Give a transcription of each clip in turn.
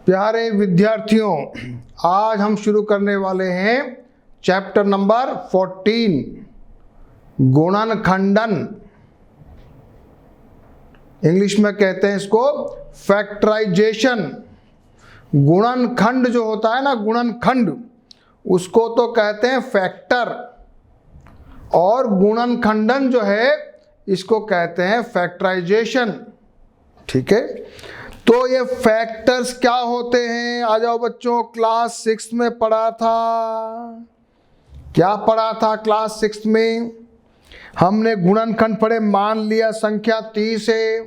प्यारे विद्यार्थियों, आज हम शुरू करने वाले हैं चैप्टर नंबर 14 गुणनखंडन। इंग्लिश में कहते हैं इसको फैक्टराइजेशन। गुणनखंड जो होता है ना, गुणनखंड, उसको तो कहते हैं फैक्टर, और गुणनखंडन जो है इसको कहते हैं फैक्टराइजेशन। ठीक है, तो ये फैक्टर्स क्या होते हैं? आ जाओ बच्चों, क्लास 6 में पढ़ा था। क्या पढ़ा था क्लास 6 में? हमने गुणनखंड पढ़े। मान लिया संख्या 30 है,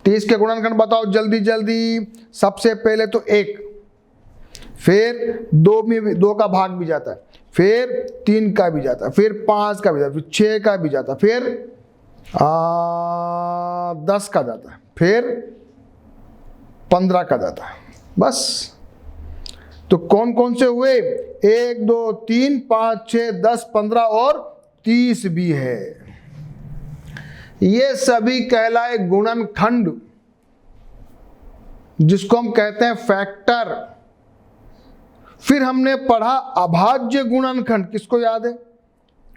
30 के गुणनखंड बताओ जल्दी जल्दी। सबसे पहले तो 1, फिर 2 में 2 का भाग भी जाता है, फिर 3 का भी जाता है, फिर 5 का भी जाता है, फिर 6 का भी जाता है, फिर 10 का जाता है, फिर 15 का जाता है। बस। तो कौन कौन से हुए? 1 2 3 5 6 10 15 और 30 भी है। ये सभी कहलाए गुणनखंड, जिसको हम कहते हैं फैक्टर। फिर हमने पढ़ा अभाज्य गुणनखंड। किसको याद है?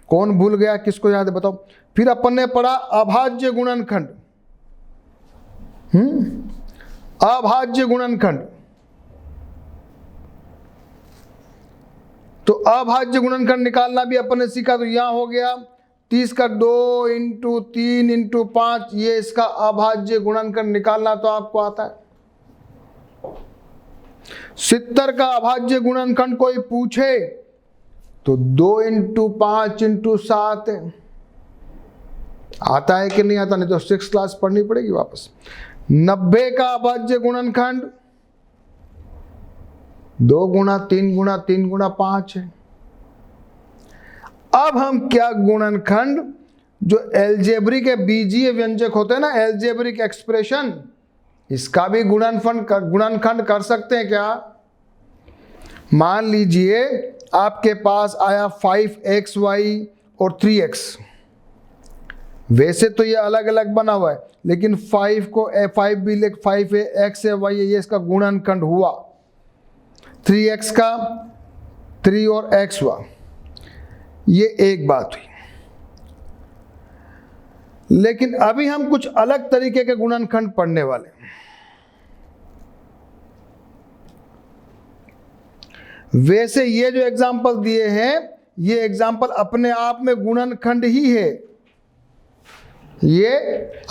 कौन भूल गया? किसको याद है बताओ। फिर अपन ने पढ़ा अभाज्य गुणनखंड। अभाज्य गुणनखंड। तो अभाज्य गुणनखंड निकालना भी अपन ने सीखा। तो यहां हो गया 30 का 2 इंटू 3 इंटू 5, ये इसका अभाज्य गुणनखंड निकालना तो आपको आता है। 70 का अभाज्य गुणनखंड कोई पूछे तो 2 इंटू 5 इंटू 7 आता है कि नहीं आता? नहीं तो 6 क्लास पढ़नी पड़ेगी वापस। 90 का अभाज्य गुणनखंड 2 गुणा 3 गुणा 3 गुणा 5 है। अब हम क्या गुणनखंड जो एल्जेब्रिक के बीजीय व्यंजक होते हैं ना, एल्जेब्रिक एक्सप्रेशन, इसका भी गुणनखंड कर सकते हैं क्या? मान लीजिए आपके पास आया 5xy और 3x। वैसे तो ये अलग अलग बना हुआ है, लेकिन 5 को 5 भी लिख, 5 है, x है, y है, ये इसका गुणनखंड हुआ। 3x का 3 और x हुआ। ये एक बात हुई। लेकिन अभी हम कुछ अलग तरीके के गुणनखंड पढ़ने वाले हैं। वैसे ये जो एग्जाम्पल दिए हैं, ये एग्जाम्पल अपने आप में गुणनखंड ही है। ये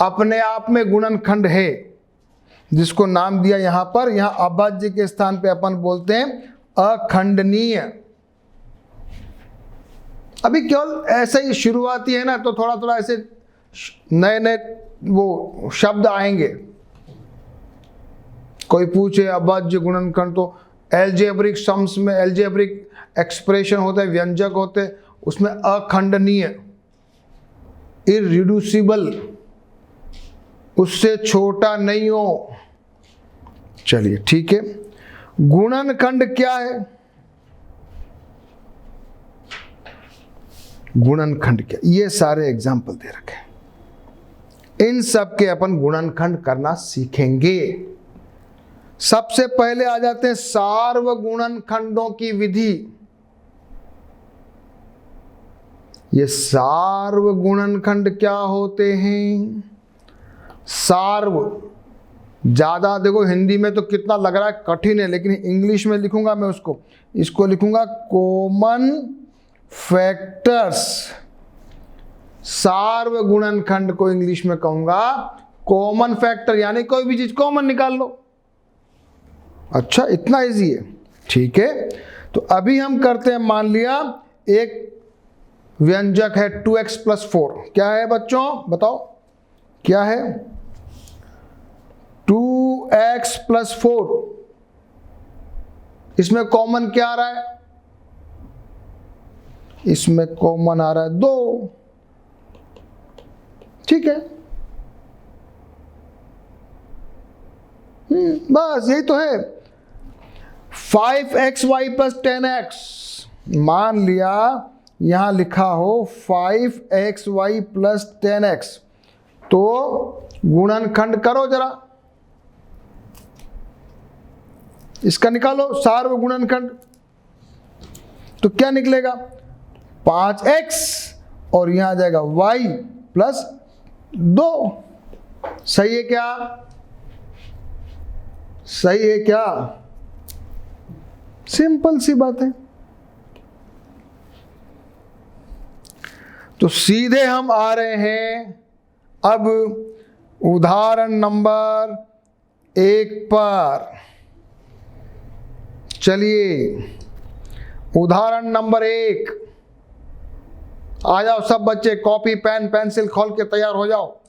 अपने आप में गुणनखंड है, जिसको नाम दिया यहां पर। यहां अभाज्य के स्थान पे अपन बोलते हैं अखंडनीय। अभी केवल ऐसे ही शुरुआती है ना, तो थोड़ा थोड़ा ऐसे नए नए वो शब्द आएंगे। कोई पूछे अभाज्य गुणनखंड, तो एल्जेब्रिक सम्स में एल्जेब्रिक एक्सप्रेशन होते हैं, व्यंजक होते हैं, उसमें अखंडनीय, इररिड्यूसिबल, उससे छोटा नहीं हो। चलिए ठीक है, गुणनखंड क्या है? गुणनखंड क्या? ये सारे एग्जाम्पल दे रखे हैं, इन सब के अपन गुणनखंड करना सीखेंगे। सबसे पहले आ जाते हैं सार्वगुणनखंडों की विधि। ये सार्वगुणनखंड क्या होते हैं? सार्व, ज्यादा देखो हिंदी में तो कितना लग रहा है कठिन है, लेकिन इंग्लिश में लिखूंगा मैं उसको, इसको लिखूंगा कॉमन फैक्टर्स। सार्वगुणनखंड को इंग्लिश में कहूंगा कॉमन फैक्टर, यानी कोई भी चीज कॉमन निकाल लो। अच्छा, इतना इजी है। ठीक है, तो अभी हम करते हैं। मान लिया एक व्यंजक है 2x + 4। क्या है बच्चों बताओ? क्या है? 2x + 4। इसमें कॉमन क्या आ रहा है? इसमें कॉमन आ रहा है 2। ठीक है, बस यही तो है। 5xy + 10x, मान लिया यहां लिखा हो 5xy + 10x, तो गुणनखंड करो जरा। इसका निकालो सार्वगुणनखंड, तो क्या निकलेगा 5x और यहां आ जाएगा y प्लस 2। सही है क्या? सही है क्या? सिंपल सी बात है। तो सीधे हम आ रहे हैं अब उदाहरण नंबर 1 पर। चलिए उदाहरण नंबर 1, आ जाओ सब बच्चे, कॉपी पेन पेंसिल खोल के तैयार हो जाओ।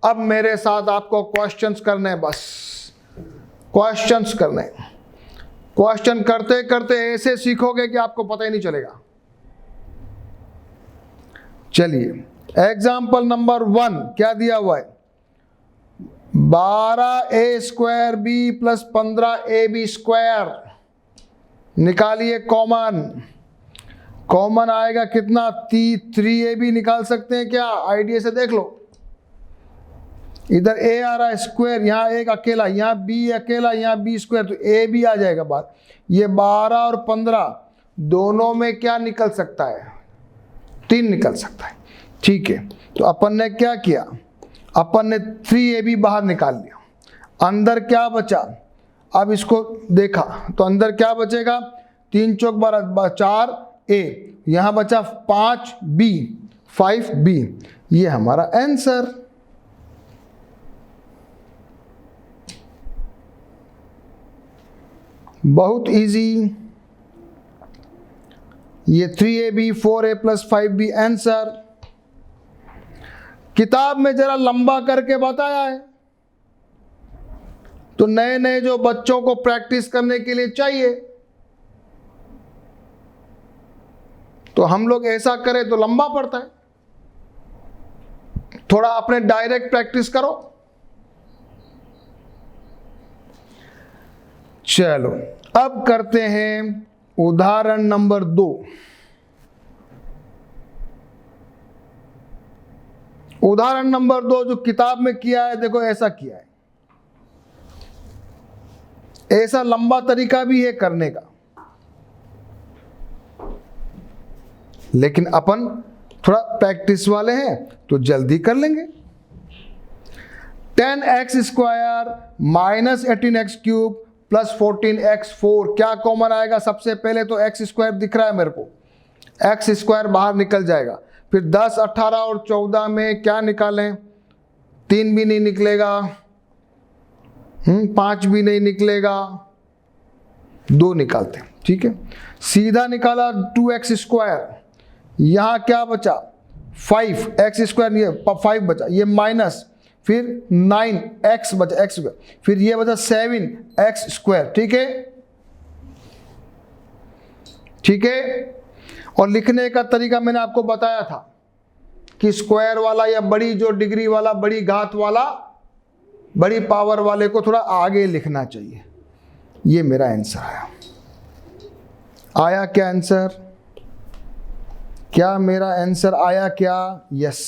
अब मेरे साथ आपको क्वेश्चंस करने, बस क्वेश्चंस करने। क्वेश्चन करते करते ऐसे सीखोगे कि आपको पता ही नहीं चलेगा। चलिए एग्जाम्पल नंबर 1 क्या दिया हुआ है, 12a² प्लस 15ab²। निकालिए कॉमन, कॉमन आएगा कितना 3ab निकाल सकते हैं क्या? आइडिया से देख लो, इधर a आ रहा है स्क्वायर, यहाँ एक अकेला, यहाँ b अकेला, यहाँ b², तो a भी आ जाएगा बाहर। ये 12 और 15 दोनों में क्या निकल सकता है? 3 निकल सकता है। ठीक है, तो अपन ने क्या किया, अपन ने 3ab बाहर निकाल लिया। अंदर क्या बचा? अब इसको देखा तो अंदर क्या बचेगा, 3 चौक 12, 4a, यहाँ बचा 5b, 5b। ये हमारा आंसर। बहुत इजी, ये 3ab 4a plus 5b answer. किताब में जरा लंबा करके बताया है, तो नए नए जो बच्चों को प्रैक्टिस करने के लिए चाहिए, तो हम लोग ऐसा करें तो लंबा पड़ता है। थोड़ा अपने डायरेक्ट प्रैक्टिस करो। चलो अब करते हैं उदाहरण नंबर 2। उदाहरण नंबर 2 जो किताब में किया है, देखो ऐसा किया है। ऐसा लंबा तरीका भी है करने का, लेकिन अपन थोड़ा प्रैक्टिस वाले हैं तो जल्दी कर लेंगे। 10x² minus 18x³ plus 14x4, क्या कॉमन आएगा? सबसे पहले तो x² दिख रहा है मेरे को, x² बाहर निकल जाएगा। फिर 10, 18 और 14 में क्या निकालें? 3 भी नहीं निकलेगा, 5 भी नहीं निकलेगा, 2 निकालते हैं। ठीक है, सीधा निकाला 2x²। यहाँ क्या बचा? 5x², ये 5 बचा, ये माइनस, फिर 9x बचा, x², फिर ये बचा 7x²। ठीक है, ठीक है। और लिखने का तरीका मैंने आपको बताया था कि स्क्वायर वाला या बड़ी जो डिग्री वाला, बड़ी घात वाला, बड़ी पावर वाले को थोड़ा आगे लिखना चाहिए। ये मेरा आंसर आया। आया क्या आंसर? क्या मेरा आंसर आया क्या? यस।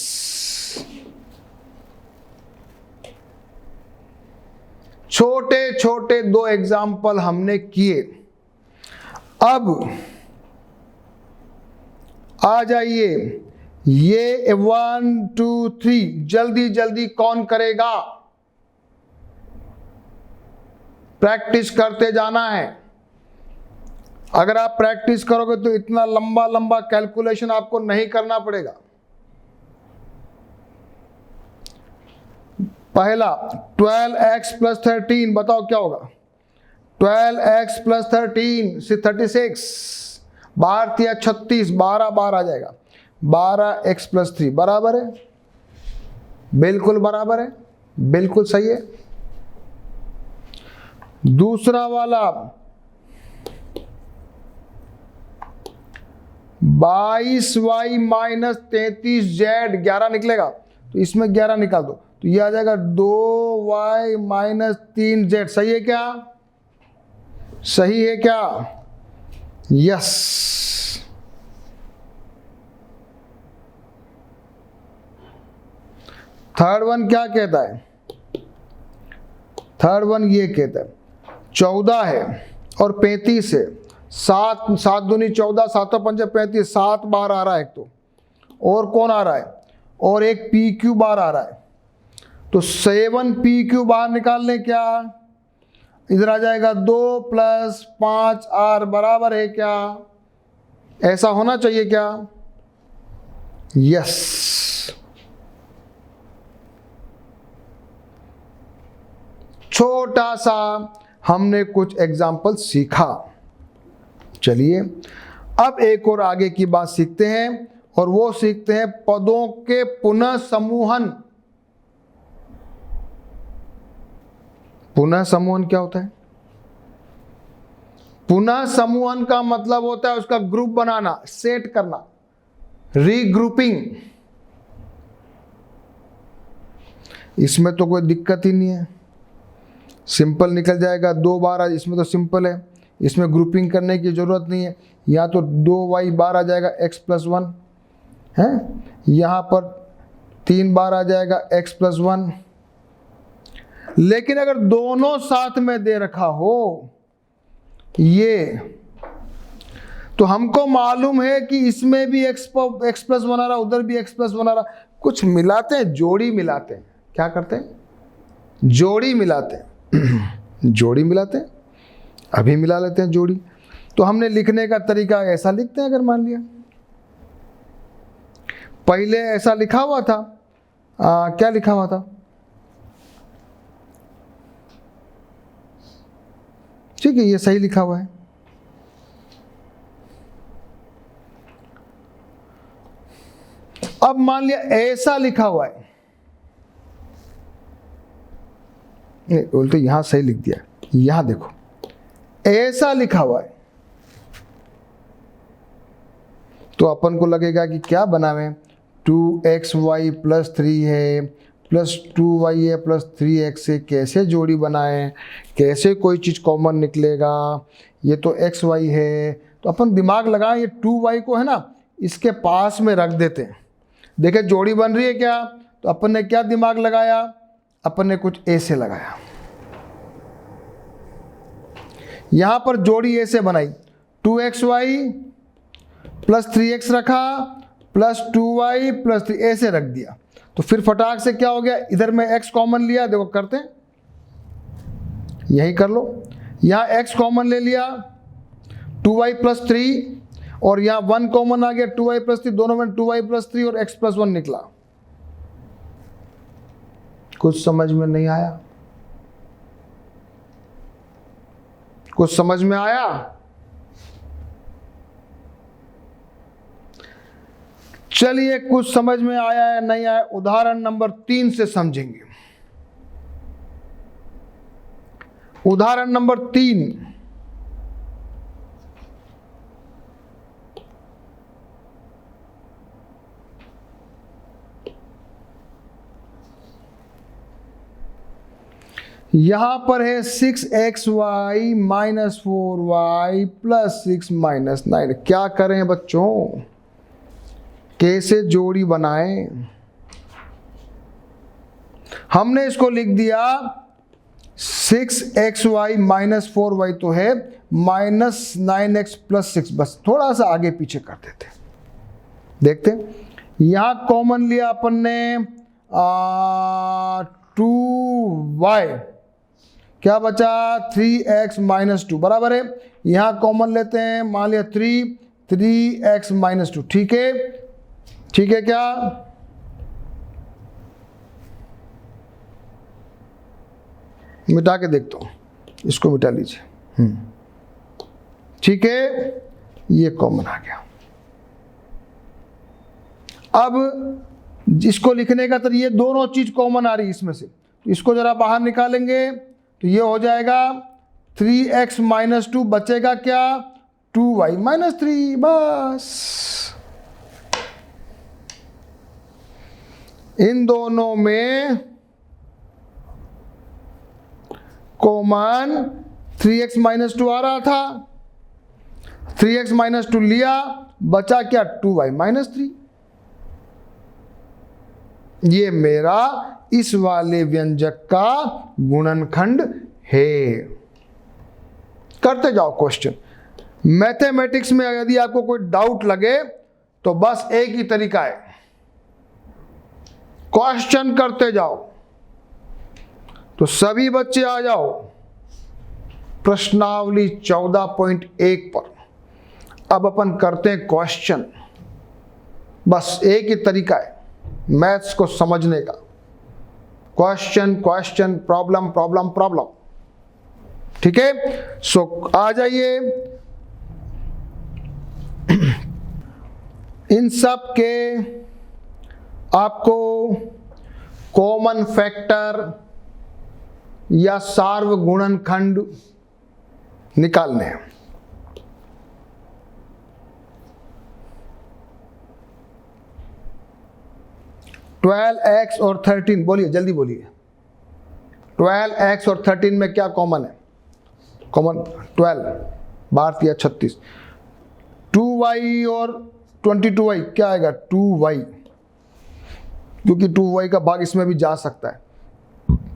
छोटे छोटे 2 एग्जाम्पल हमने किए। अब आ जाइए, ये 1 2 3 जल्दी जल्दी कौन करेगा? प्रैक्टिस करते जाना है। अगर आप प्रैक्टिस करोगे तो इतना लंबा लंबा कैलकुलेशन आपको नहीं करना पड़ेगा। पहला 12x प्लस 13, बताओ क्या होगा? 12x प्लस 13 से 36, बाहर थी 36, 12 बाहर आ जाएगा। 12x प्लस 3 बराबर है, बिल्कुल बराबर है, बिल्कुल सही है। दूसरा वाला 22y माइनस 33z, 11 निकलेगा, तो इसमें 11 निकाल दो, तो ये आ जाएगा 2y माइनस 3z। सही है क्या? सही है क्या? यस। थर्ड वन क्या कहता है? थर्ड वन ये कहता है 14 है, और 35 है, 7 7 दूनी 14, 7 पंजे 35, 7 बार आ रहा है एक तो, और कौन आ रहा है, और एक पी क्यू बार आ रहा है। तो 7 पी क्यू बार निकाल लें क्या, इधर आ जाएगा 2 + 5 आर बराबर है क्या, ऐसा होना चाहिए क्या, यस। छोटा सा हमने कुछ एग्जाम्पल सीखा। चलिए अब एक और आगे की बात सीखते हैं, और वो सीखते हैं पदों के पुनः समूहन। पुनः समूहन क्या होता है? पुनः समूहन का मतलब होता है उसका ग्रुप बनाना, सेट करना, रीग्रुपिंग। इसमें तो कोई दिक्कत ही नहीं है, सिंपल निकल जाएगा। 2 बार इसमें तो सिंपल है, इसमें ग्रुपिंग करने की जरूरत नहीं है। या तो 2y बार आ जाएगा x + 1 है, यहाँ पर 3 बार आ जाएगा x + 1। लेकिन अगर दोनों साथ में दे रखा हो ये, तो हमको मालूम है कि इसमें भी x + 1 आ रहा, उधर भी x + 1 आ रहा, कुछ मिलाते हैं, जोड़ी मिलाते हैं। क्या करते हैं? जोड़ी मिलाते हैं। जोड़ी मिलाते हैं, अभी मिला लेते हैं जोड़ी। तो हमने लिखने का तरीका ऐसा लिखते हैं। अगर मान लिया पहले ऐसा लिखा हुआ था, क्या लिखा हुआ था, ठीक है, ये सही लिखा हुआ है। अब मान लिया ऐसा लिखा हुआ है, बोल तो यहां सही लिख दिया, यहां देखो ऐसा लिखा हुआ है, तो अपन को लगेगा कि क्या बनावे, 2xy + 3 है प्लस 2y है प्लस 3x है, कैसे जोड़ी बनाएं, कैसे कोई चीज़ कॉमन निकलेगा, ये तो xy है। तो अपन दिमाग लगाएं, ये 2y को है ना इसके पास में रख देते हैं, देखे जोड़ी बन रही है क्या। तो अपन ने क्या दिमाग लगाया, अपन ने कुछ ऐसे लगाया, यहां पर जोड़ी ऐसे बनाई, 2xy + 3x रखा प्लस 2y + 3 ऐसे रख दिया। तो फिर फटाक से क्या हो गया, इधर में x कॉमन लिया, देखो करते हैं, यही कर लो, यहां x कॉमन ले लिया 2y + 3, और यहां 1 कॉमन आ गया 2y + 3, दोनों में 2y + 3 और x + 1 निकला। कुछ समझ में नहीं आया? कुछ समझ में आया? चलिए कुछ समझ में आया है नहीं आया, उदाहरण नंबर 3 से समझेंगे। उदाहरण नंबर 3, यहां पर है 6xy - 4y + 6 - 9। क्या करें बच्चों, कैसे जोड़ी बनाएं? हमने इसको लिख दिया 6xy - 4y तो है -9x + 6, बस थोड़ा सा आगे पीछे कर देते, देखते यहां कॉमन लिया अपन ने 2y, क्या बचा 3x - 2 बराबर है। यहां कॉमन लेते हैं, मान लिया 3x - 2, ठीक है, ठीक है क्या, मिटा के देखता हूं, इसको मिटा लीजिए, ठीक है, ये कॉमन आ गया। अब जिसको लिखने का तरीका, ये दोनों चीज कॉमन आ रही है इसमें से, तो इसको जरा बाहर निकालेंगे तो ये हो जाएगा 3x - 2, बचेगा क्या 2y - 3, बस। इन दोनों में कॉमन 3x - 2 आ रहा था, 3x - 2 लिया, बचा क्या 2y - 3। ये मेरा इस वाले व्यंजक का गुणनखंड है। करते जाओ क्वेश्चन। मैथमेटिक्स में यदि आपको कोई डाउट लगे तो बस एक ही तरीका है, क्वेश्चन करते जाओ। तो सभी बच्चे आ जाओ प्रश्नावली 14.1 पर। अब अपन करते हैं क्वेश्चन। बस एक ही तरीका है मैथ्स को समझने का, question question, problem problem problem. ठीक है, सो आ जाइए। इन सब के आपको कॉमन फैक्टर या सार्वगुणनखंड निकालने हैं। ट्वेल्व एक्स और 13, बोलिए जल्दी बोलिए। 12x और 13 में क्या कॉमन है? कॉमन 12, 12 या 36। 2y और 22y क्या आएगा? 2y, क्योंकि 2y का भाग इसमें भी जा सकता है,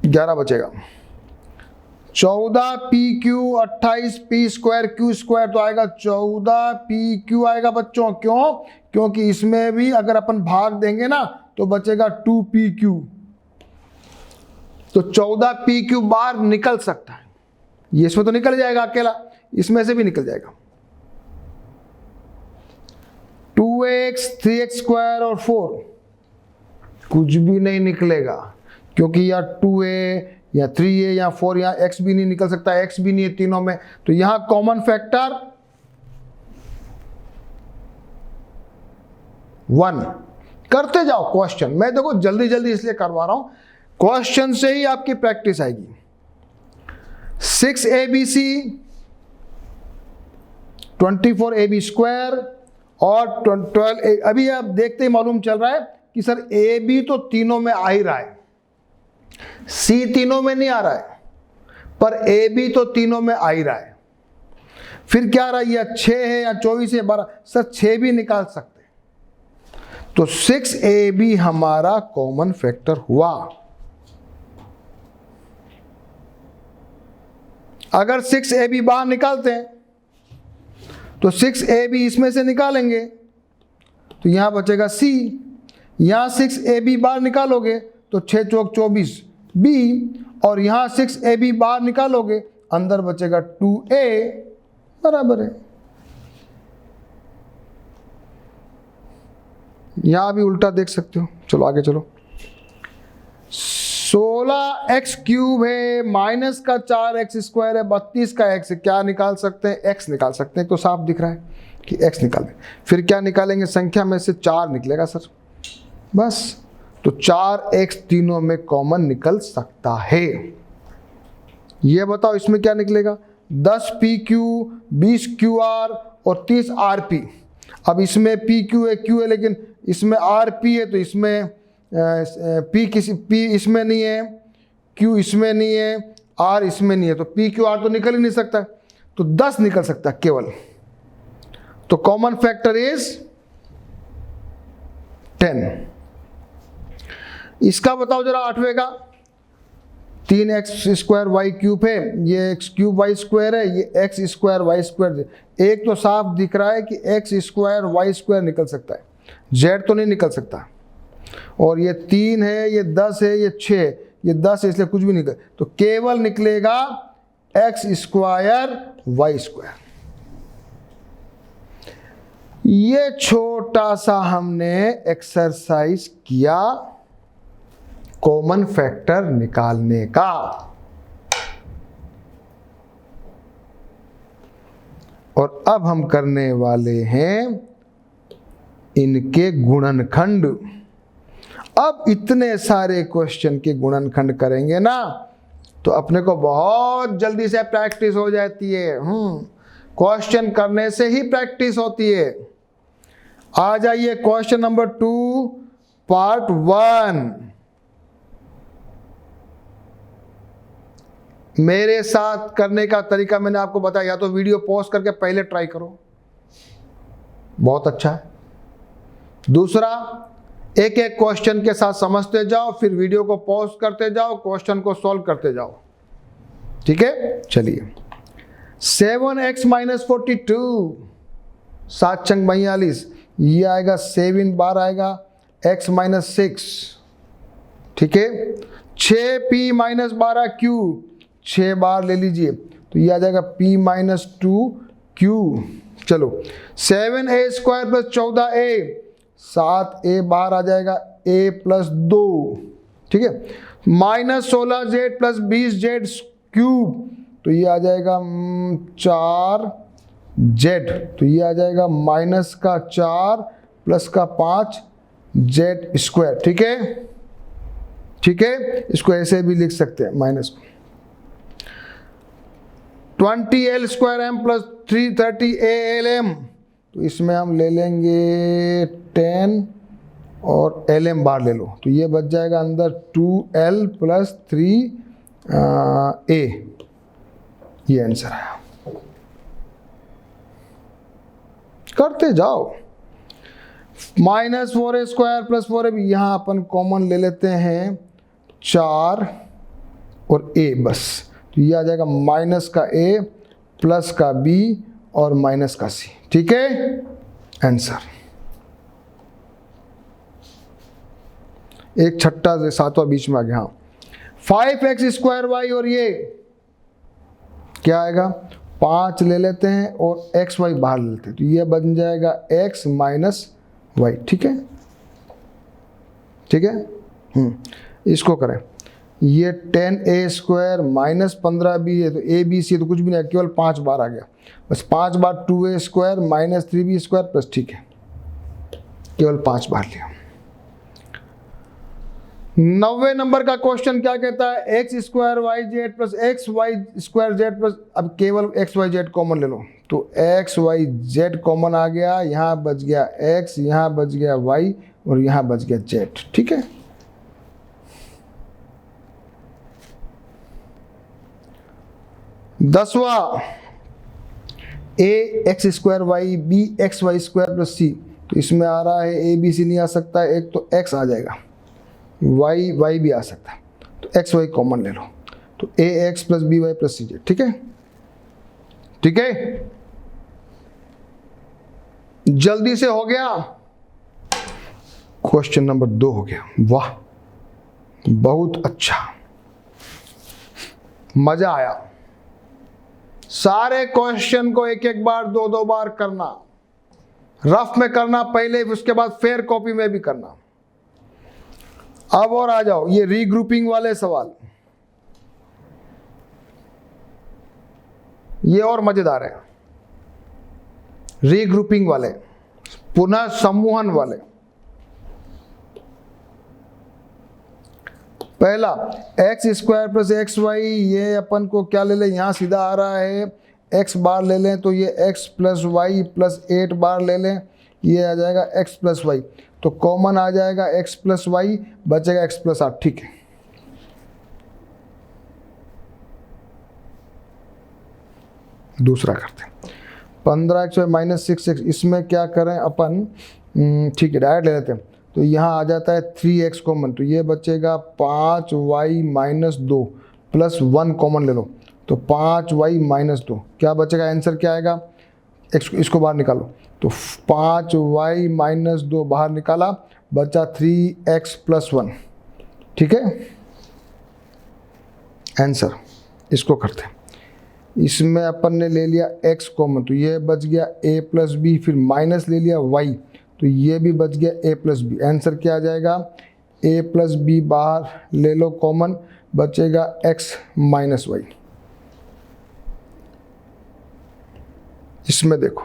11 बचेगा। 14pq 28p square q square तो आएगा 14pq आएगा बच्चों। क्यों? क्योंकि इसमें भी अगर अपन भाग देंगे ना तो बचेगा 2pq, तो 14pq बार निकल सकता है। ये इसमें तो निकल जाएगा अकेला, इसमें से भी निकल जाएगा। 2x 3x स्क्वायर और 4 कुछ भी नहीं निकलेगा, क्योंकि या 2a या 3a या 4, या x भी नहीं निकल सकता, x भी नहीं है तीनों में। तो यहां कॉमन फैक्टर 1। करते जाओ क्वेश्चन। मैं देखो जल्दी जल्दी इसलिए करवा रहा हूं, क्वेश्चन से ही आपकी प्रैक्टिस आएगी। 6abc 24ab स्क्वायर और 12a। अभी आप देखते ही मालूम चल रहा है कि सर ए बी तो तीनों में आ ही रहा है, सी तीनों में नहीं आ रहा है, पर ए बी तो तीनों में आ ही रहा है। फिर क्या रहा, या 6 है या 24 है 12, सर 6 भी निकाल सकते। तो 6ab हमारा कॉमन फैक्टर हुआ। अगर 6ab बाहर निकालते हैं तो 6ab इसमें से निकालेंगे तो यहां बचेगा c। यहां 6ab बाहर निकालोगे तो 6 चौक 24 b, और यहां 6ab बाहर निकालोगे अंदर बचेगा 2a, बराबर है। यहां भी उल्टा देख सकते हो। चलो आगे चलो। 16x क्यूब है, माइनस का 4x स्क्वायर है, 32 का x है। क्या निकाल सकते हैं? x निकाल सकते हैं। तो साफ दिख रहा है कि x निकाल दें। फिर क्या निकालेंगे? संख्या में से 4 निकलेगा सर, बस। तो 4x तीनों में कॉमन निकल सकता है। ये बताओ इसमें क्या निकलेगा? 10pq 20qr और 30rp। अब इसमें pq है, q है, लेकिन इसमें rp है, तो इसमें p इसमें नहीं है, q इसमें नहीं है, r इसमें नहीं है, तो pqr तो निकल ही नहीं सकता। तो 10 निकल सकता है केवल। तो कॉमन फैक्टर इज 10। इसका बताओ जरा 8वें का। 3x स्क्वायर वाई क्यूब है, ये x क्यूब वाई स्क्वायर है, ये x स्क्वायर वाई स्क्वायर। एक तो साफ दिख रहा है कि x स्क्वायर वाई स्क्वायर निकल सकता है, z तो नहीं निकल सकता। और ये 3 है, ये 10 है, ये 6, ये 10 है, इसलिए कुछ भी निकल। तो केवल निकलेगा x स्क्वायर वाई स्क्वायर। ये छोटा सा हमने एक्सरसाइज किया कॉमन फैक्टर निकालने का। और अब हम करने वाले हैं इनके गुणनखंड। अब इतने सारे क्वेश्चन के गुणनखंड करेंगे ना तो अपने को बहुत जल्दी से प्रैक्टिस हो जाती है। क्वेश्चन करने से ही प्रैक्टिस होती है। आ जाइए क्वेश्चन नंबर 2 पार्ट 1। मेरे साथ करने का तरीका मैंने आपको बताया, या तो वीडियो पॉज करके पहले ट्राई करो, बहुत अच्छा है। दूसरा, एक एक क्वेश्चन के साथ समझते जाओ, फिर वीडियो को पॉज करते जाओ, क्वेश्चन को सॉल्व करते जाओ। ठीक है, चलिए 7x माइनस 42, 7 छंग 42, ये आएगा 7 बार आएगा x माइनस 6, ठीक है। 6p माइनस 12q, 6 बार ले लीजिए तो ये आ जाएगा p माइनस 2q। चलो 7a square plus 14a, 7a बाहर आ जाएगा a प्लस 2, ठीक है। Minus 16z plus 20z cube, तो ये आ जाएगा 4z, तो ये आ जाएगा माइनस का 4 प्लस का 5z स्क्वायर, ठीक है, ठीक है। इसको ऐसे भी लिख सकते हैं minus 20l square m plus 330 तो इसमें हम ले लेंगे 10 और lm बार ले लो, तो ये बच जाएगा अंदर 2l प्लस 3a, ये आंसर आया। करते जाओ। Minus 4a square plus 4ab, यहाँ अपन कॉमन ले लेते हैं 4 और a बस, तो ये आ जाएगा माइनस का a प्लस का b और माइनस का c, ठीक है, आंसर। एक छठा से सातवां बीच में आ गया। हाँ, 5x स्क्वायर y, और ये क्या आएगा 5 ले लेते हैं और एक्स वाई बाहर ले लेते हैं, तो ये बन जाएगा x माइनस वाई, ठीक है, ठीक है। इसको करें, ये 10a स्क्वायर माइनस 15b है, तो a b c है तो कुछ भी नहीं, केवल 5 बार आ गया, बस 5 बार 2a square minus 3b square plus, ठीक है, केवल 5 बार लिया। 90 नंबर का क्वेश्चन क्या कहता है, x square y z plus x y square z plus, अब केवल एक्स वाई जेड कॉमन ले लो, तो एक्स वाई जेड कॉमन आ गया, यहाँ बच गया एक्स, यहाँ बच गया वाई और यहाँ बच गया जेड, ठीक है। दसवां, a x square y b x y square plus c, तो इसमें आ रहा है ए बी सी नहीं आ सकता, एक तो एक्स आ जाएगा, वाई वाई भी आ सकता है, तो एक्स वाई कॉमन ले लो, तो a x plus b y plus c z, ठीक है, ठीक है। जल्दी से हो गया, क्वेश्चन नंबर 2 हो गया। वाह, बहुत अच्छा, मजा आया। सारे क्वेश्चन को एक एक बार 2-2 बार करना, रफ में करना पहले, उसके बाद फेयर कॉपी में भी करना। अब और आ जाओ, ये रीग्रुपिंग वाले सवाल, ये और मजेदार है। रीग्रुपिंग वाले, पुनः सम्मोहन वाले। पहला, x square plus x y, ये अपन को क्या ले लें, यहां सीधा आ रहा है एक्स बार ले लें, तो ये एक्स प्लस वाई प्लस 8 बार ले लें, ये आ जाएगा एक्स प्लस वाई, तो कॉमन आ जाएगा x प्लस वाई, बचेगा x प्लस 8, ठीक है। दूसरा करते हैं, 15x माइनस 6x, इसमें क्या करें अपन, ठीक है, डायरेक्ट ले लेते हैं, तो यहाँ आ जाता है 3x कॉमन, तो ये बचेगा 5y माइनस 2 प्लस 1 कॉमन ले लो, तो 5y माइनस 2, क्या बचेगा, आंसर क्या आएगा, इसको बाहर निकालो, तो 5y माइनस 2 बाहर निकाला, बचा 3x प्लस 1, ठीक है, आंसर। इसको करते हैं, इसमें अपन ने ले लिया x कॉमन, तो ये बच गया a प्लस बी, फिर माइनस ले लिया y, तो ये भी बच गया a प्लस बी, आंसर क्या आ जाएगा, a प्लस बी बाहर ले लो कॉमन, बचेगा x माइनस वाई। इसमें देखो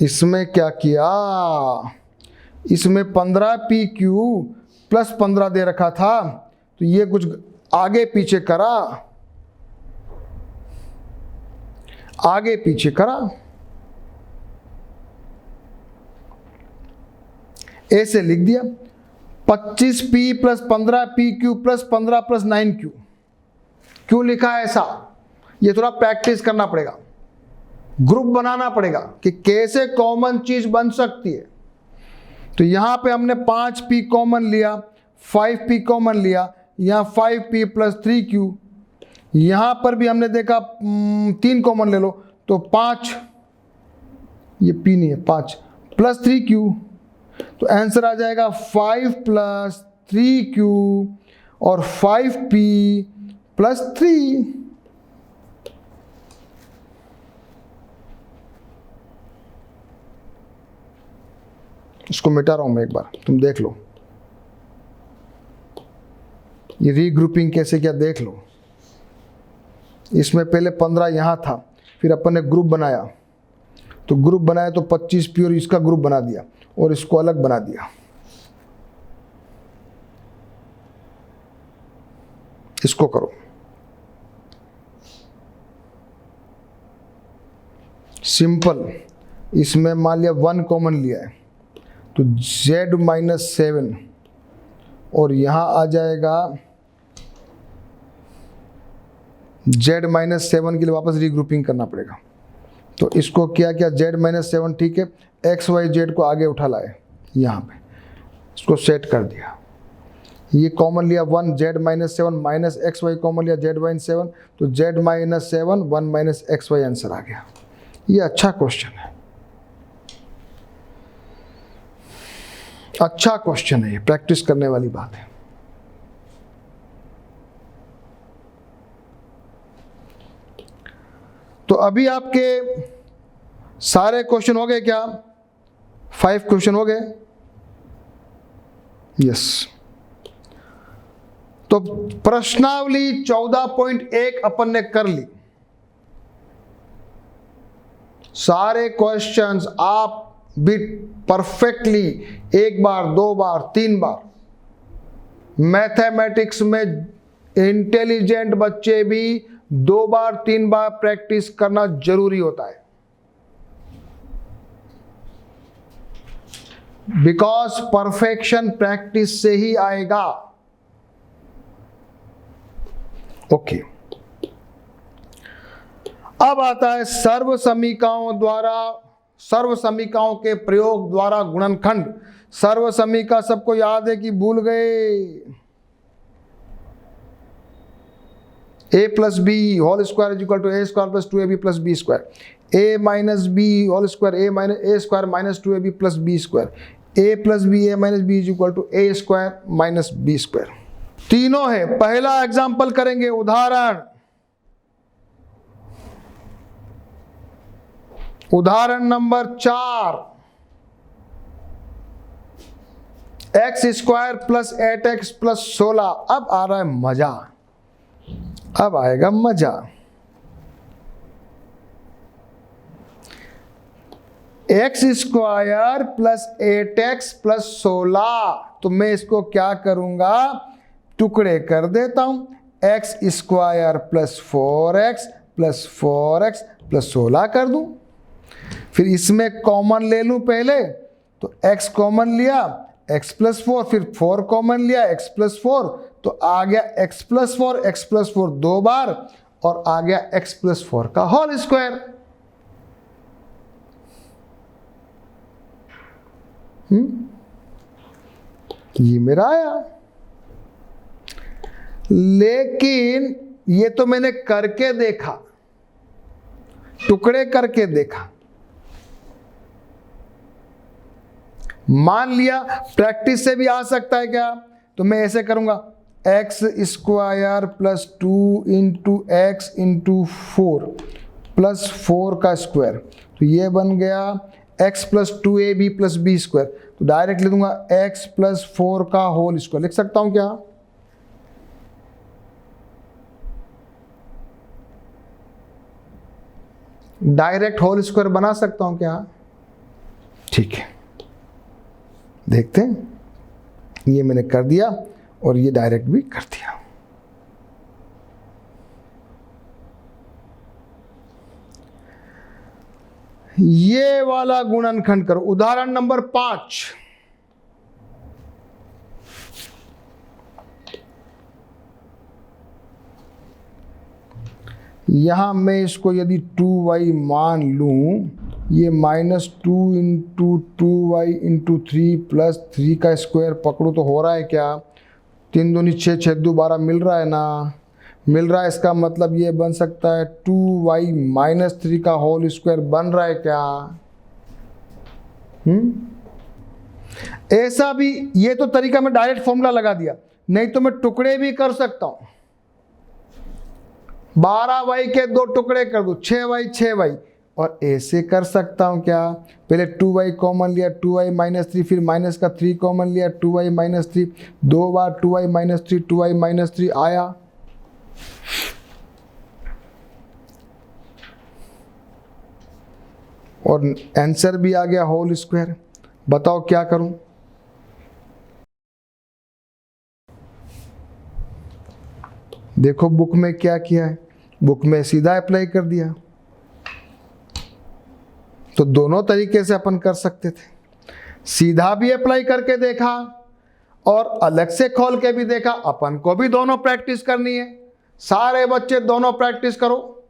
इसमें क्या किया, इसमें 15pq प्लस 15 दे रखा था, तो ये कुछ आगे पीछे करा, आगे पीछे करा, ऐसे लिख दिया 25p plus 15pq plus 15 plus 9q। क्यों लिखा है ऐसा, ये थोड़ा प्रैक्टिस करना पड़ेगा, ग्रुप बनाना पड़ेगा कि कैसे कॉमन चीज बन सकती है। तो यहां पे हमने 5p कॉमन लिया, 5p कॉमन लिया, यहां 5p प्लस 3q, यहां पर भी हमने देखा 3 कॉमन ले लो तो 5, ये p नहीं है 5 प्लस 3q, तो आंसर आ जाएगा 5 प्लस 3q और 5p प्लस 3। इसको मिटा रहा हूं मैं एक बार, तुम देख लो ये रीग्रुपिंग कैसे किया, देख लो। इसमें पहले 15 यहां था, फिर अपन ने ग्रुप बनाया, तो ग्रुप बनाया तो 25p और इसका ग्रुप बना दिया और इसको अलग बना दिया। इसको करो, सिंपल। इसमें मान लिया 1 कॉमन लिया है तो z-7 और यहां आ जाएगा z-7 के लिए वापस रीग्रुपिंग करना पड़ेगा। तो इसको क्या z-7 ठीक है, x y z को आगे उठा लाए, यहाँ पे इसको सेट कर दिया। ये कॉमन लिया 1 z-7 minus x Y common लिया z-7, तो z-7 1 minus x y answer आ गया। ये अच्छा क्वेश्चन है, अच्छा क्वेश्चन है, ये प्रैक्टिस करने वाली बात है। तो अभी आपके सारे क्वेश्चन हो गए क्या? 5 क्वेश्चन हो गए, यस। तो प्रश्नावली 14.1 अपन ने कर ली। सारे क्वेश्चंस आप भी परफेक्टली 1 बार 2 बार 3 बार, मैथमेटिक्स में इंटेलिजेंट बच्चे भी 2 बार 3 बार प्रैक्टिस करना जरूरी होता है, बिकॉज परफेक्शन प्रैक्टिस से ही आएगा। ओके, अब आता है सर्व समीकाओं के प्रयोग द्वारा गुणनखंड। सर्व समीका सबको याद है कि भूल गए? a plus b whole square is equal to a square plus 2ab plus b square, a minus b whole square a square minus 2ab plus b square, a plus b a minus b is equal to a square minus b square. तीनों है। पहला example करेंगे, उदाहरण number 4, x square plus 8x plus 16। अब आ रहा है मजा, अब आएगा मजा। X square plus 8x plus 16, तो मैं इसको क्या करूंगा, टुकड़े कर देता हूं। X square plus 4x plus 4x plus 16 कर दूं। फिर इसमें कॉमन ले लूं पहले, तो x कॉमन लिया x प्लस 4, फिर 4 कॉमन लिया x प्लस 4, तो आ गया x प्लस 4 2 बार और आ गया x प्लस 4 का होल स्क्वायर। ये मेरा आया। लेकिन ये तो मैंने करके देखा, टुकड़े करके देखा। मान लिया प्रैक्टिस से भी आ सकता है क्या, तो मैं ऐसे करूंगा, x square plus 2 into x into 4 plus 4 का स्क्वायर, तो ये बन गया x plus 2ab plus b square. तो डायरेक्ट लिख दूंगा x प्लस 4 का होल स्क्वायर। लिख सकता हूं क्या? डायरेक्ट होल स्क्वायर बना सकता हूं क्या? ठीक है, देखते हैं। ये मैंने कर दिया और ये डायरेक्ट भी कर दिया। ये वाला गुणनखंड करो। उदाहरण नंबर 5, यहां मैं इसको यदि 2y मान लूं, ये -2 इंटू 2y इंटू 3 प्लस 3 का स्क्वायर पकड़ो तो हो रहा है क्या? 3 दूनी 6, 6 दो 12 मिल रहा है ना। मिल रहा है, इसका मतलब ये बन सकता है 2y माइनस 3 का होल स्क्वायर बन रहा है क्या? ऐसा भी, ये तो तरीका मैं डायरेक्ट फॉर्मूला लगा दिया, नहीं तो मैं टुकड़े भी कर सकता हूं। 12y के 2 टुकड़े कर दूं, 6y 6y, और ऐसे कर सकता हूं क्या? पहले 2y कॉमन लिया, 2y माइनस 3, फिर माइनस का 3 कॉमन लिया, 2y माइनस 3, 2 बार 2y माइनस 3, 2y माइनस 3 आया। और आंसर भी आ गया होल स्क्वायर। बताओ क्या करूं? देखो बुक में क्या किया है, बुक में सीधा अप्लाई कर दिया। तो दोनों तरीके से अपन कर सकते थे, सीधा भी अप्लाई करके देखा और अलग से खोल के भी देखा। अपन को भी दोनों प्रैक्टिस करनी है, सारे बच्चे दोनों प्रैक्टिस करो।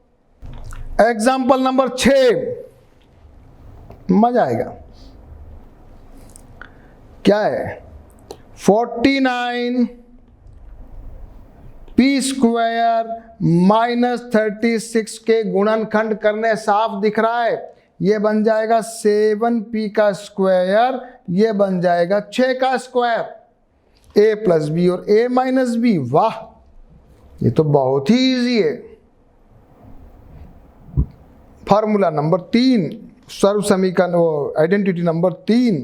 एग्जाम्पल नंबर 6, मजा आएगा। क्या है? 49 पी स्क्वायर माइनस 36 के गुणनखंड करने साफ दिख रहा है। ये बन जाएगा 7p का स्क्वायर, ये बन जाएगा 6 का स्क्वायर। a प्लस बी और a माइनस बी। वाह, ये तो बहुत ही इजी है। फॉर्मूला नंबर 3, सर्व समीकरण, आइडेंटिटी नंबर 3।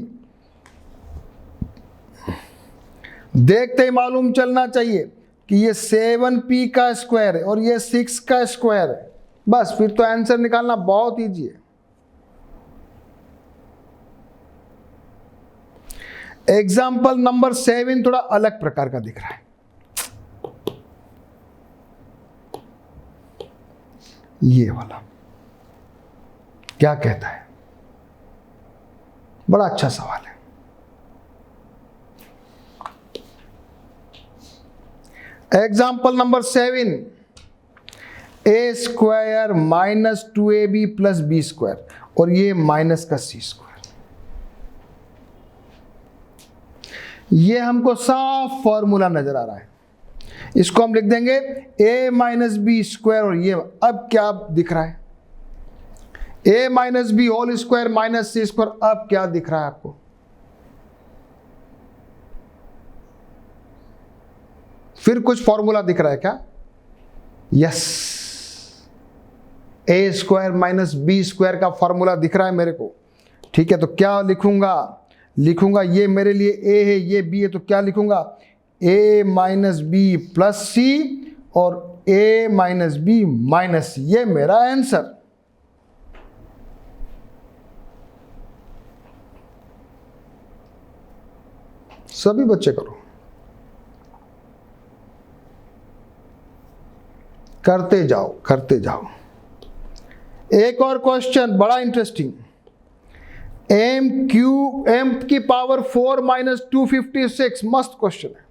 देखते ही मालूम चलना चाहिए कि ये 7p का स्क्वायर है और ये 6 का स्क्वायर है। बस फिर तो आंसर निकालना बहुत इजी है। एग्जाम्पल नंबर 7 थोड़ा अलग प्रकार का दिख रहा है। ये वाला क्या कहता है? बड़ा अच्छा सवाल है। Example number 7, a square minus 2ab plus b square, और ये माइनस का c स्क्वायर। ये हमको साफ फॉर्मूला नजर आ रहा है, इसको हम लिख देंगे a माइनस बी स्क्वायर। और ये अब क्या दिख रहा है? a minus b whole square minus c square. अब क्या दिख रहा है आपको? फिर कुछ फॉर्मूला दिख रहा है क्या? Yes, a square minus b square का फॉर्मूला दिख रहा है मेरे को। ठीक है, तो क्या लिखूंगा ये मेरे लिए a है, ये b है, तो क्या लिखूंगा? a माइनस बी प्लस सी और a माइनस बी माइनस सी। ये मेरा आंसर। सभी बच्चे करो, करते जाओ। एक और क्वेश्चन बड़ा इंटरेस्टिंग। m की पावर 4 माइनस 256, मस्त क्वेश्चन है।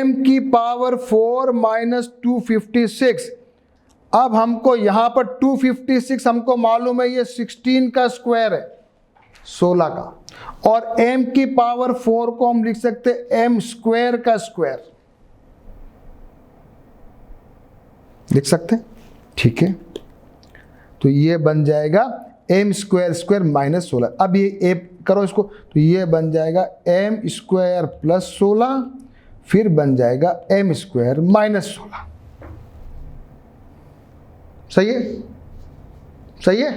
m की पावर 4 माइनस 256। अब हमको यहां पर 256 हमको मालूम है, ये 16 का स्क्वायर है, 16 का। और m की पावर 4 को हम लिख सकते हैं m स्क्वायर का स्क्वायर, लिख सकते हैं। ठीक है, तो ये बन जाएगा m स्क्वायर स्क्वायर माइनस 16। अब ये a करो इसको, तो ये बन जाएगा m स्क्वायर प्लस 16, फिर बन जाएगा m स्क्वायर माइनस 16। सही है।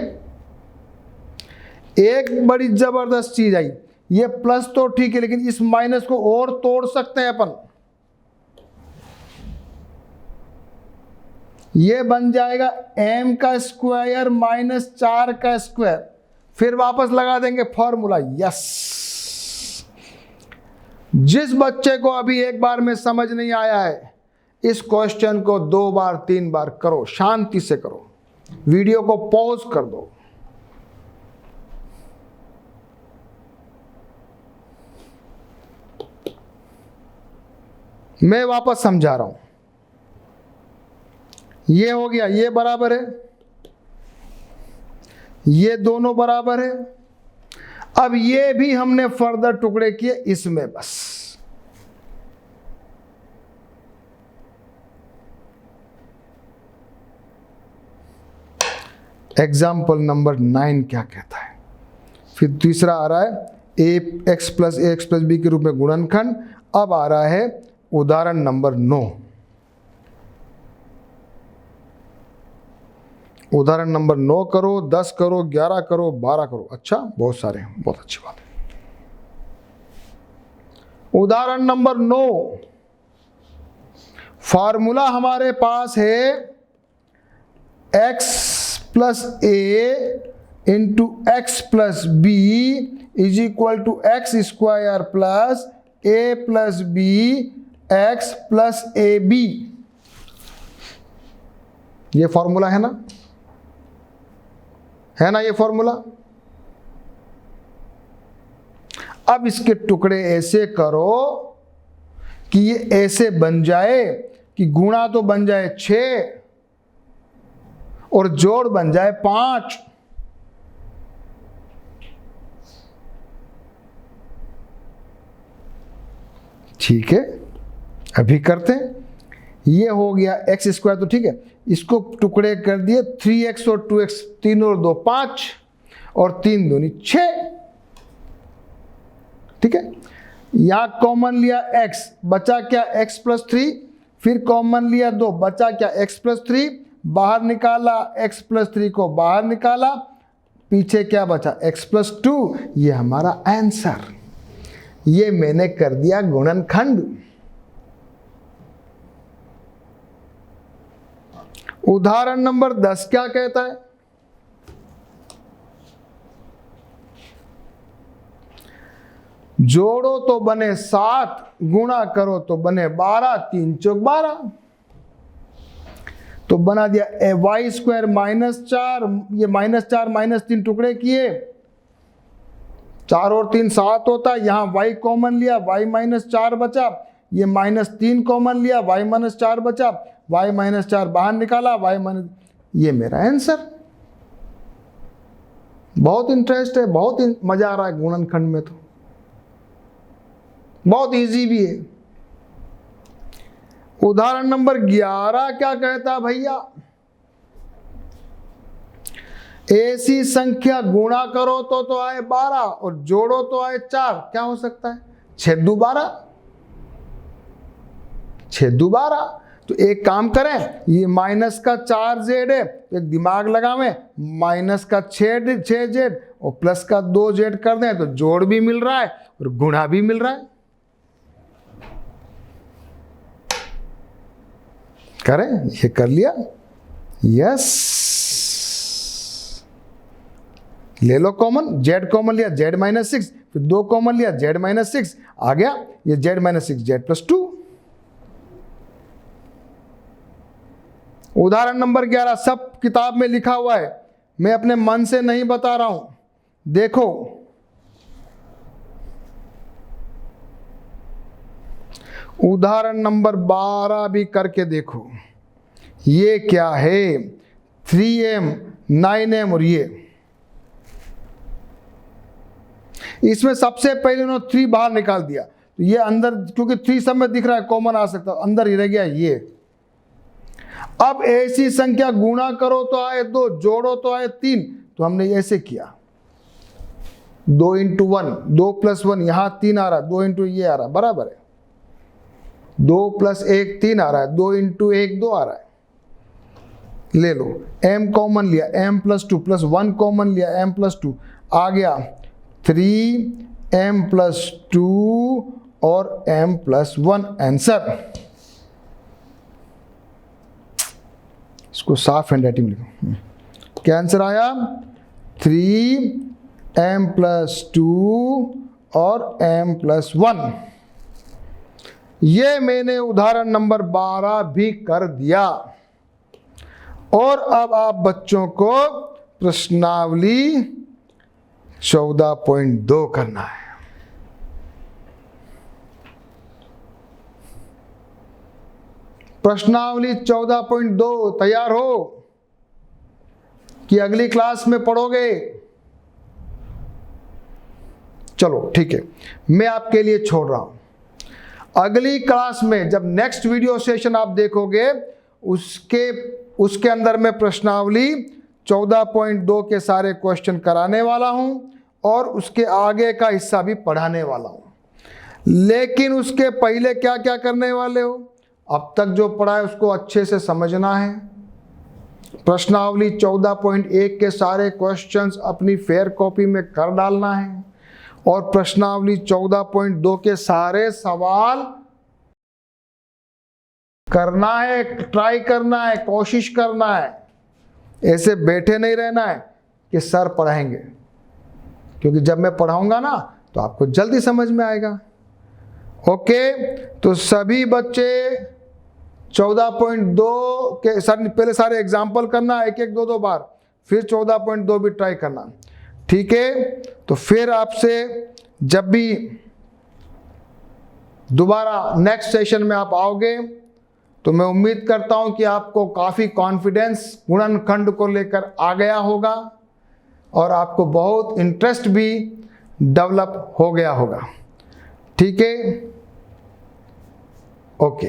एक बड़ी जबरदस्त चीज आई, ये प्लस तो ठीक है, लेकिन इस माइनस को और तोड़ सकते हैं अपन। ये बन जाएगा m का स्क्वायर माइनस 4 का स्क्वायर, फिर वापस लगा देंगे फॉर्मूला। यस, जिस बच्चे को अभी एक बार में समझ नहीं आया है, इस क्वेश्चन को 2 बार 3 बार करो, शांति से करो, वीडियो को पॉज कर दो। मैं वापस समझा रहा हूं। ये हो गया, ये बराबर है, ये दोनों बराबर है। अब ये भी हमने फर्दर टुकड़े किए इसमें बस। एग्जाम्पल नंबर 9 क्या कहता है? फिर तीसरा आ रहा है ए एक्स प्लस बी के रूप में गुणनखंड। अब आ रहा है उदाहरण नंबर 9। उदाहरण नंबर 9 करो, 10 करो, 11 करो, 12 करो। अच्छा, बहुत सारे हैं, बहुत अच्छी बात है। उदाहरण नंबर 9, फॉर्मूला हमारे पास है x plus a into x plus b is equal to x square plus a plus b x plus a b. ये फॉर्मूला है ना, है ना ये फॉर्मूला। अब इसके टुकड़े ऐसे करो कि ये ऐसे बन जाए कि गुणा तो बन जाए 6 और जोड़ बन जाए 5। ठीक है, अभी करते हैं। ये हो गया एक्स स्क्वायर, तो ठीक है, इसको टुकड़े कर दिए 3x और 2x, 3 और 2 5 और 3 दूनी 6। ठीक है, यहां कॉमन लिया x, बचा क्या x प्लस 3, फिर कॉमन लिया 2, बचा क्या x प्लस 3, बाहर निकाला x प्लस 3 को बाहर निकाला, पीछे क्या बचा x प्लस 2। ये हमारा आंसर। ये मैंने कर दिया गुणनखंड। उदाहरण नंबर 10 क्या कहता है? जोड़ो तो बने 7, गुणा करो तो बने 12, 3 चौक 12। तो बना दिया वाई स्क्वायर -4, ये -4 -3 टुकड़े किए, 4 और 3 7 होता। यहां y कॉमन लिया, y -4 बचा, ये -3 कॉमन लिया, y -4 बचा, y -4 बाहर निकाला, ये मेरा आंसर। बहुत इंटरेस्ट है, बहुत मजा आ रहा है गुणनखंड में, तो बहुत इजी भी है। उदाहरण नंबर 11 क्या कहता भैया? ऐसी संख्या गुणा करो तो आए 12 और जोड़ो तो आए 4। क्या हो सकता है? 6 दू 12, 6 दू 12। तो एक काम करें, ये माइनस का 4z है, तो एक दिमाग लगावें, माइनस का 6z और प्लस का 2z कर दें, तो जोड़ भी मिल रहा है और गुणा भी मिल रहा है। करें, ये कर लिया, यस। ले लो कॉमन, z कॉमन लिया z -6, फिर 2 कॉमन लिया z -6, आ गया ये z -6 z + 2। उदाहरण नंबर 11 सब किताब में लिखा हुआ है, मैं अपने मन से नहीं बता रहा हूं। देखो, उदाहरण नंबर 12 भी करके देखो। ये क्या है? 3m 9m और ये, इसमें सबसे पहले उन्होंने 3 बाहर निकाल दिया, तो ये अंदर, क्योंकि 3 सब में दिख रहा है, कॉमन आ सकता, अंदर ही रह गया ये। अब ऐसी संख्या गुणा करो तो आए 2, जोड़ो तो आए 3। तो हमने ऐसे किया 2 × 1, 2 + 1, यहां 3 आ रहा है, 2 × ये आ रहा है, बराबर है। 2 + 1 3 आ रहा है, 2 × 1 2 आ रहा है। ले लो, m कॉमन लिया, m + 2 + 1 कॉमन लिया, m + 2 आ गया 3m + 2 और m + 1 आंसर। इसको साफ हैंडराइटिंग में लिखो। क्या आंसर आया? 3m + 2 और m + 1। ये मैंने उदाहरण नंबर 12 भी कर दिया। और अब आप बच्चों को प्रश्नावली 14.2 करना है। प्रश्नावली 14.2 तैयार हो कि अगली क्लास में पढ़ोगे? चलो ठीक है, मैं आपके लिए छोड़ रहा हूं। अगली क्लास में जब नेक्स्ट वीडियो सेशन आप देखोगे, उसके अंदर मैं प्रश्नावली 14.2 के सारे क्वेश्चन कराने वाला हूं और उसके आगे का हिस्सा भी पढ़ाने वाला हूं। लेकिन उसके पहले क्या क्या करने वाले हो, अब तक जो पढ़ा है उसको अच्छे से समझना है। प्रश्नावली 14.1 के सारे क्वेश्चंस अपनी फेयर कॉपी में कर डालना है और प्रश्नावली 14.2 के सारे सवाल करना है, ट्राई करना है, कोशिश करना है। ऐसे बैठे नहीं रहना है कि सर पढ़ाएंगे, क्योंकि जब मैं पढ़ाऊंगा ना तो आपको जल्दी समझ में आएगा। ओके, तो सभी बच्चे 14.2 के पहले सारे एग्जाम्पल करना, एक एक दो बार, फिर 14.2 भी ट्राई करना, ठीक है। तो फिर आपसे जब भी दोबारा नेक्स्ट सेशन में आप आओगे तो मैं उम्मीद करता हूं कि आपको काफ़ी कॉन्फिडेंस गुणनखंड को लेकर आ गया होगा और आपको बहुत इंटरेस्ट भी डेवलप हो गया होगा, ठीक है। ओके।